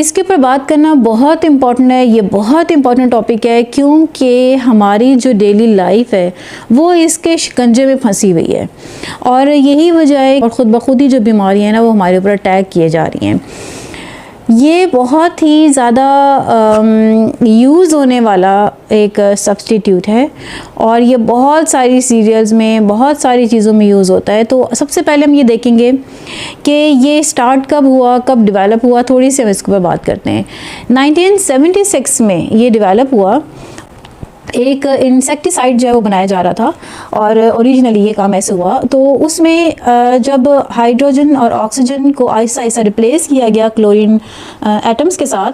इसके ऊपर बात करना बहुत इम्पॉर्टेंट है, ये बहुत इम्पॉर्टेंट टॉपिक है क्योंकि हमारी जो डेली लाइफ है वो इसके शिकंजे में फंसी हुई है और यही वजह है और ख़ुद ब खुद ही जो बीमारियाँ हैं ना वो हमारे ऊपर अटैक किए जा रही हैं। ये बहुत ही ज़्यादा यूज़ होने वाला एक सब्स्टिट्यूट है और ये बहुत सारी सीरियल्स में, बहुत सारी चीज़ों में यूज़ होता है। तो सबसे पहले हम ये देखेंगे कि ये स्टार्ट कब हुआ, कब डेवलप हुआ, थोड़ी सी हम इसके ऊपर बात करते हैं। 1976 में ये डेवलप हुआ। एक इंसेक्टिसाइड जो है वो बनाया जा रहा था और ओरिजिनली ये काम ऐसे हुआ। तो उसमें जब हाइड्रोजन और ऑक्सीजन को आहिस्ता आहिस्ता रिप्लेस किया गया क्लोरीन एटम्स के साथ,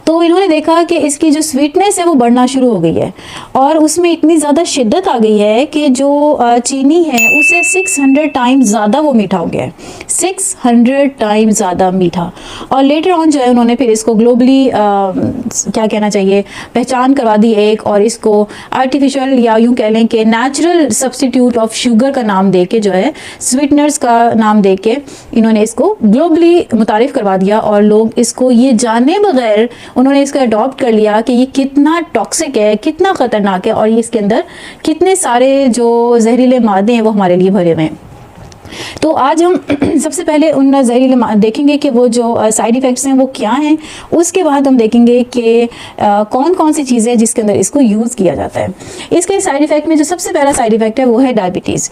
तो इन्होंने देखा कि इसकी जो स्वीटनेस है वो बढ़ना शुरू हो गई है और उसमें इतनी ज़्यादा शिद्दत आ गई है कि जो चीनी है उसे 600 टाइम्स ज़्यादा वो मीठा हो गया है, 600 टाइम्स ज़्यादा मीठा। और लेटर ऑन जो है उन्होंने फिर इसको ग्लोबली क्या कहना चाहिए, पहचान करवा दी एक, और इसको आर्टिफिशियल या यूँ कह लें कि नेचुरल सब्स्टिट्यूट ऑफ शुगर का नाम दे के, जो है स्वीटनर्स का नाम दे के इन्होंने इसको ग्लोबली मुतारिफ़ करवा दिया। और लोग इसको ये जाने बगैर उन्होंने इसको अडॉप्ट कर लिया कि ये कितना टॉक्सिक है, कितना ख़तरनाक है और ये इसके अंदर कितने सारे जो जहरीले मादे हैं वो हमारे लिए भरे हुए हैं। तो आज हम सबसे पहले उन जहरीले देखेंगे कि वो जो साइड इफ़ेक्ट्स हैं वो क्या हैं। उसके बाद हम देखेंगे कि कौन कौन सी चीज़ें जिसके अंदर इसको यूज़ किया जाता है। इसके साइड इफ़ेक्ट में जो सबसे पहला साइड इफ़ेक्ट है वो है डायबिटीज़।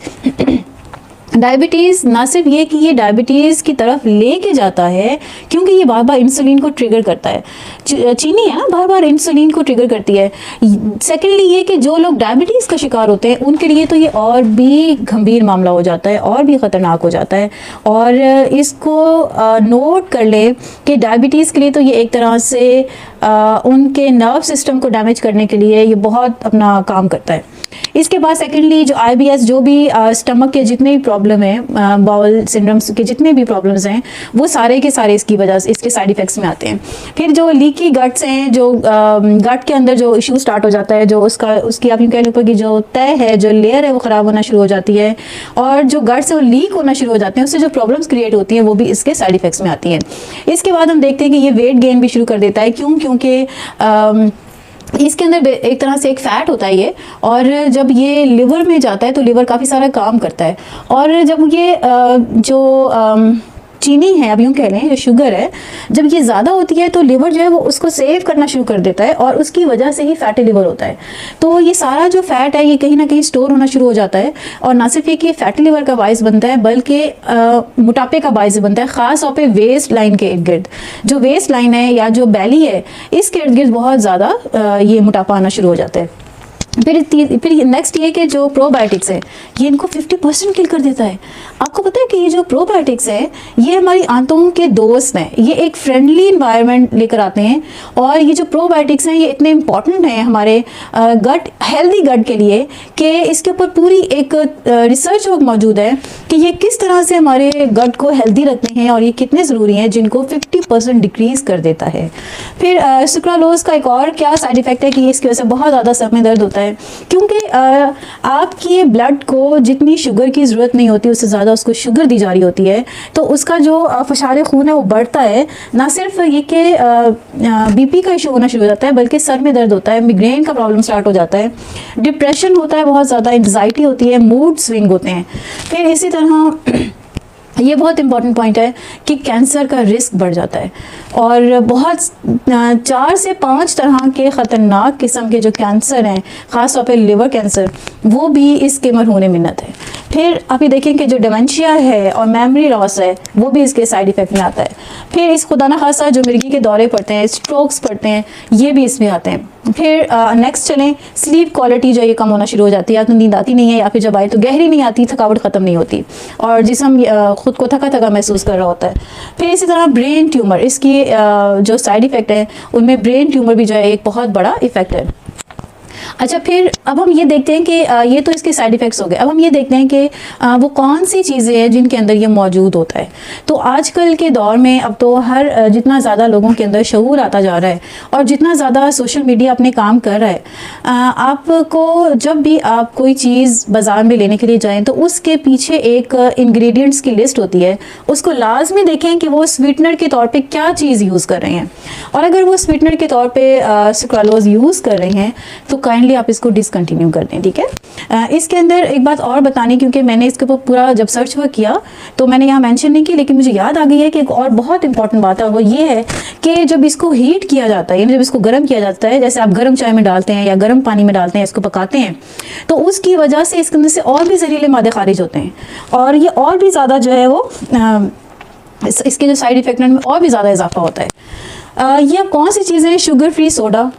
डायबिटीज़ ना सिर्फ ये कि ये डायबिटीज़ की तरफ लेके जाता है क्योंकि ये बार बार इंसुलिन को ट्रिगर करता है, चीनी है ना बार बार इंसुलिन को ट्रिगर करती है। सेकेंडली ये कि जो लोग डायबिटीज़ का शिकार होते हैं उनके लिए तो ये और भी गंभीर मामला हो जाता है और भी ख़तरनाक हो जाता है। और इसको नोट कर ले कि डायबिटीज़ के लिए तो ये एक तरह से उनके नर्व सिस्टम को डैमेज करने के लिए ये बहुत अपना काम करता है। इसके बाद सेकेंडली जो IBS, जो भी स्टमक के जितने भी प्रॉब्लम हैं, बाउल सिंड्रोम्स के जितने भी प्रॉब्लम्स हैं, वो सारे के सारे इसकी वजह से, इसके साइड इफ़ेक्ट्स में आते हैं। फिर जो लीकी गट्स हैं, जो गट के अंदर जो इशू स्टार्ट हो जाता है, जो उसकी आप यूँ कह लो कि जो तय है, जो लेयर है वो ख़राब होना शुरू हो जाती है और जो गट से वो लीक होना शुरू हो जाते हैं, उससे जो प्रॉब्लम्स क्रिएट होती हैं वो भी इसके साइड इफ़ेक्ट्स में आती हैं। इसके बाद हम देखते हैं कि ये वेट गेन भी शुरू कर देता है। क्योंकि इसके अंदर एक तरह से एक फ़ैट होता है ये, और जब ये लिवर में जाता है तो लिवर काफ़ी सारा काम करता है। और जब ये जो चीनी है, अब यूँ कह लें जो शुगर है, जब ये ज़्यादा होती है तो लिवर जो है वो उसको सेव करना शुरू कर देता है और उसकी वजह से ही फैटी लिवर होता है। तो ये सारा जो फैट है ये कहीं ना कहीं स्टोर होना शुरू हो जाता है और ना सिर्फ ये कि फैटी लिवर का बायस बनता है बल्कि मोटापे का बायस बनता है, ख़ास तौर पे वेस्ट लाइन के इर्द गिर्द। जो वेस्ट लाइन है या जो बैली है इसके इर्द गिर्द बहुत ज़्यादा ये मोटापा आना शुरू हो जाता है। फिर नेक्स्ट ये कि जो प्रोबायोटिक्स है ये इनको 50% किल कर देता है। आपको पता है कि ये जो प्रोबायोटिक्स है ये हमारी आंतों के दोस्त हैं, ये एक फ्रेंडली इन्वायरमेंट लेकर आते हैं। और ये जो प्रोबायोटिक्स हैं ये इतने इम्पॉर्टेंट हैं हमारे गट, हेल्दी गट के लिए कि इसके ऊपर पूरी एक रिसर्च वर्क मौजूद है कि ये किस तरह से हमारे गट को हेल्दी रखते हैं और ये कितने ज़रूरी हैं, जिनको 50% डिक्रीज़ कर देता है। फिर सुक्रालोज का एक और क्या साइड इफ़ेक्ट है कि इसकी वजह से बहुत ज़्यादा सर में दर्द होता है क्योंकि आपकी ब्लड को जितनी शुगर की ज़रूरत नहीं होती उससे ज़्यादा उसको शुगर दी जा रही होती है, तो उसका जो फशारे खून है वो बढ़ता है। ना सिर्फ ये कि BP का इशू होना शुरू हो जाता है बल्कि सर में दर्द होता है, मिग्रेन का प्रॉब्लम स्टार्ट हो जाता है, डिप्रेशन होता है, बहुत ज़्यादा एंग्जाइटी होती है, मूड स्विंग होते हैं। फिर इसी तरह ये बहुत इंपॉर्टेंट पॉइंट है कि कैंसर का रिस्क बढ़ जाता है और बहुत 4 से 5 तरह के ख़तरनाक किस्म के जो कैंसर हैं, ख़ास तौर पे लिवर कैंसर, वो भी इसके मरहून मिन्नत है। फिर आप ये देखें कि जो डिमेंशिया है और मेमोरी लॉस है वो भी इसके साइड इफ़ेक्ट में आता है। फिर इस खुदा न खासा जो मिर्गी के दौरे पड़ते हैं, स्ट्रोक्स पड़ते हैं, ये भी इसमें आते हैं। फिर नेक्स्ट चलें, स्लीप क्वालिटी जो ये कम होना शुरू हो जाती है, या तो नींद आती नहीं है या फिर जब आए तो गहरी नहीं आती, थकावट ख़त्म नहीं होती और जिस्म खुद को थका थका महसूस कर रहा होता है। फिर इसी तरह ब्रेन ट्यूमर, इसकी जो साइड इफ़ेक्ट है उनमें ब्रेन ट्यूमर भी जो है एक बहुत बड़ा इफ़ेक्ट है। अच्छा, फिर अब हम ये देखते हैं कि ये तो इसके साइड इफ़ेक्ट्स हो गए। अब हम ये देखते हैं कि वो कौन सी चीज़ें हैं जिनके अंदर ये मौजूद होता है। तो आजकल के दौर में अब तो हर जितना ज़्यादा लोगों के अंदर शऊर आता जा रहा है और जितना ज़्यादा सोशल मीडिया अपने काम कर रहा है, आपको जब भी आप कोई चीज़ बाज़ार में लेने के लिए जाएँ तो उसके पीछे एक इंग्रेडिएंट्स की लिस्ट होती है। उसको लाजमी देखें कि वो स्वीटनर के तौर पे क्या चीज़ यूज़ कर रहे हैं, और अगर वो स्वीटनर के तौर पे सुक्रालोज यूज़ कर रहे हैं तो काइंडली आप इसको डिसकंटिन्यू कर दें, ठीक है। इसके अंदर एक बात और बतानी, क्योंकि मैंने इसके ऊपर पूरा जब सर्च वर्क किया तो मैंने यहाँ मेंशन नहीं की, लेकिन मुझे याद आ गई है कि एक और बहुत इंपॉर्टेंट बात है, वो ये है कि जब इसको हीट किया जाता है, यानी जब इसको गर्म किया जाता है, जैसे आप गर्म चाय में डालते हैं या गर्म पानी में डालते हैं, इसको पकाते हैं, तो उसकी वजह से इसके अंदर से और भी जहरीले मादे खारिज होते हैं और ये और भी ज़्यादा जो है वो इसके जो साइड इफेक्ट में और भी ज़्यादा इजाफा होता है। ये कौन सी चीज़ें हैं? शुगर फ्री सोडा,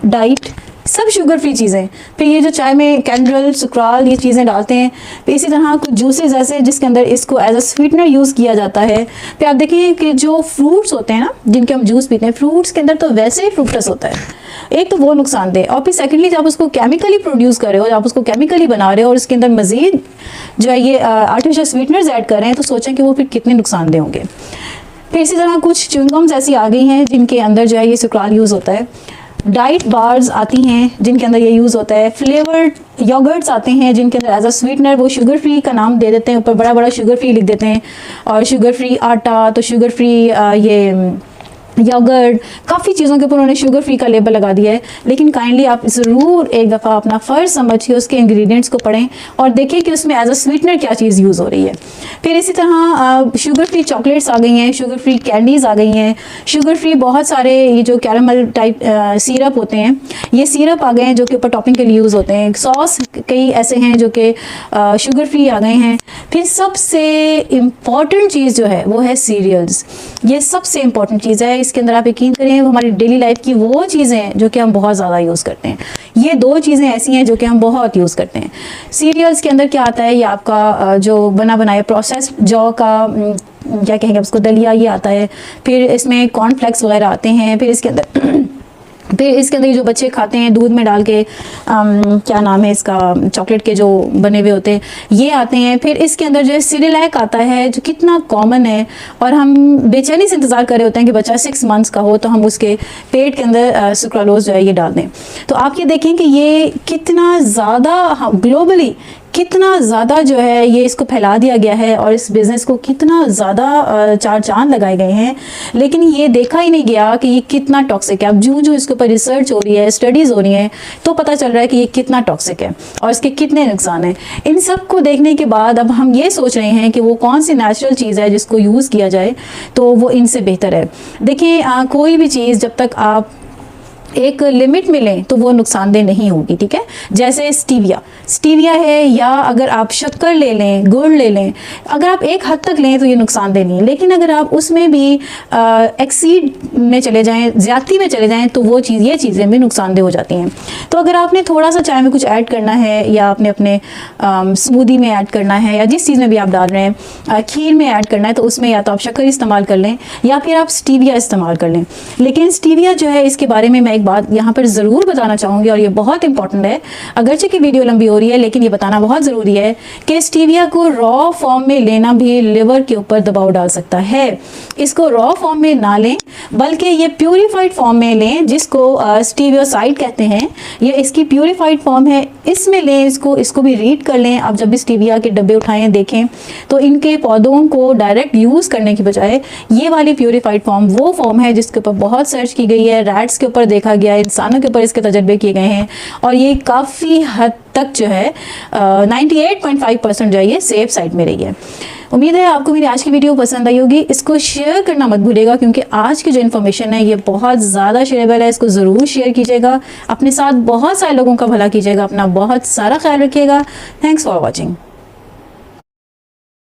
डाइट, सब शुगर फ्री चीज़ें। फिर ये जो चाय में कैंड्रल, सुक्राल, ये चीज़ें डालते हैं। फिर इसी तरह कुछ जूसेस ऐसे जिसके अंदर इसको एज अ स्वीटनर यूज़ किया जाता है। फिर आप देखिए कि जो फ्रूट्स होते हैं ना, जिनके हम जूस पीते हैं, फ्रूट्स के अंदर तो वैसे ही फ्रूक्टस होता है। एक तो वो नुकसानदेह, और फिर सेकेंडली जब उसको केमिकली प्रोड्यूस कर रहे हो, आप उसको केमिकली बना रहे हो और उसके अंदर मज़ीद जो है ये आर्टिफिशियल स्वीटनर्स ऐड कर रहे हैं, तो सोचें कि वो फिर कितने नुकसानदेह होंगे। फिर इसी तरह कुछ च्युइंगम्स ऐसी आ गई हैं जिनके अंदर जो है ये सुक्राल यूज़ होता है। डाइट बार्स आती हैं जिनके अंदर ये यूज़ होता है। फ्लेवर्ड योगर्ट्स आते हैं जिनके अंदर एज अ स्वीटनर वो शुगर फ्री का नाम दे देते हैं, ऊपर बड़ा बड़ा शुगर फ्री लिख देते हैं, और शुगर फ्री आटा, तो शुगर फ्री ये योगर्ट, काफ़ी चीज़ों के ऊपर उन्होंने शुगर फ्री का लेबल लगा दिया है। लेकिन काइंडली आप ज़रूर एक दफ़ा अपना फ़र्ज़ समझिए, उसके इंग्रेडिएंट्स को पढ़ें और देखें कि उसमें एज अ स्वीटनर क्या चीज़ यूज़ हो रही है। फिर इसी तरह शुगर फ्री चॉकलेट्स आ गई हैं, शुगर फ्री कैंडीज़ आ गई हैं, शुगर फ्री बहुत सारे ये जो कैरामल टाइप सिरप होते हैं, ये सिरप आ गए हैं जो कि ऊपर टॉपिंग के लिए यूज़ होते हैं। सॉस कई ऐसे हैं जो कि शुगर फ्री आ गए हैं। फिर सबसे इम्पॉर्टेंट चीज़ जो है वो है सीरियल्स। ये सबसे इम्पॉर्टेंट चीज़ है। इसके अंदर आप यकीन करें, वो हमारी डेली लाइफ की वो चीज़ें हैं जो कि हम बहुत ज़्यादा यूज़ करते हैं। ये दो चीज़ें ऐसी हैं जो कि हम बहुत यूज़ करते हैं। सीरियल्स के अंदर क्या आता है, ये आपका जो बना बनाया प्रोसेस जौ का क्या कहेंगे उसको, दलिया, ये आता है। फिर इसमें कॉर्नफ्लेक्स वगैरह आते हैं। फिर इसके अंदर ये जो बच्चे खाते हैं दूध में डाल के, क्या नाम है इसका, चॉकलेट के जो बने हुए होते हैं, ये आते हैं। फिर इसके अंदर जो है सिरिलैक आता है जो कितना कॉमन है, और हम बेचैनी से इंतज़ार कर रहे होते हैं कि बच्चा 6 मंथ्स का हो तो हम उसके पेट के अंदर सुक्रालोज जो है ये डाल दें। तो आप ये देखें कि ये कितना ज़्यादा ग्लोबली कितना ज़्यादा जो है ये इसको फैला दिया गया है और इस बिज़नेस को कितना ज़्यादा चार चांद लगाए गए हैं, लेकिन ये देखा ही नहीं गया कि ये कितना टॉक्सिक है। अब जो इसके ऊपर रिसर्च हो रही है, स्टडीज़ हो रही हैं, तो पता चल रहा है कि ये कितना टॉक्सिक है और इसके कितने नुकसान हैं। इन सब को देखने के बाद अब हम ये सोच रहे हैं कि वो कौन सी नेचुरल चीज़ है जिसको यूज़ किया जाए तो वो इनसे बेहतर है। देखिए कोई भी चीज़ जब तक आप एक लिमिट में लें तो वो नुकसानदेह नहीं होगी, ठीक है। जैसे स्टीविया है, या अगर आप शक्कर ले लें, गुड़ ले लें, अगर आप एक हद तक लें तो ये नुकसानदेह नहीं है। लेकिन अगर आप उसमें भी एक्सीड में चले जाएं, ज़्यादती में चले जाएं, तो वो ये चीज़ें भी नुकसानदेह हो जाती हैं। तो अगर आपने थोड़ा सा चाय में कुछ ऐड करना है, या आपने अपने स्मूदी में ऐड करना है, या जिस चीज़ में भी आप डाल रहे हैं, खीर में ऐड करना है, तो उसमें या तो आप शक्कर इस्तेमाल कर लें या फिर आप स्टीविया इस्तेमाल कर लें। लेकिन स्टीविया जो है, इसके बारे में मैं एक बात यहाँ पर ज़रूर बताना चाहूँगी, और ये बहुत इंपॉर्टेंट है। अगरचे की वीडियो लंबी हो रही है लेकिन ये बताना बहुत ज़रूरी है कि स्टीविया को रॉ फॉर्म में लेना भी लिवर के ऊपर दबाव डाल सकता है। इसको रॉ फॉर्म में ना लें, बल्कि ये प्यूरिफाइड फॉर्म में लें, जिसको स्टीवियोसाइड कहते हैं। ये इसकी प्यूरिफाइड फॉर्म है, इसमें लें। इसको भी रीड कर लें। आप जब भी स्टीविया के डब्बे उठाएं, देखें तो इनके पौधों को डायरेक्ट यूज़ करने की बजाय ये वाली प्यूरिफाइड फॉर्म वो फॉर्म है जिसके ऊपर बहुत सर्च की गई है, रैट्स के ऊपर देखा गया है, इंसानों के ऊपर इसके तजर्बे किए गए हैं, और ये काफ़ी हद तक जो है 98.5% जो है ये सेफ साइड में रही है। उम्मीद है आपको मेरी आज की वीडियो पसंद आई होगी। इसको शेयर करना मत भूलिएगा, क्योंकि आज की जो इन्फॉर्मेशन है ये बहुत ज़्यादा शेयरेबल है। इसको ज़रूर शेयर कीजिएगा, अपने साथ बहुत सारे लोगों का भला कीजिएगा, अपना बहुत सारा ख्याल रखिएगा। Thanks for watching.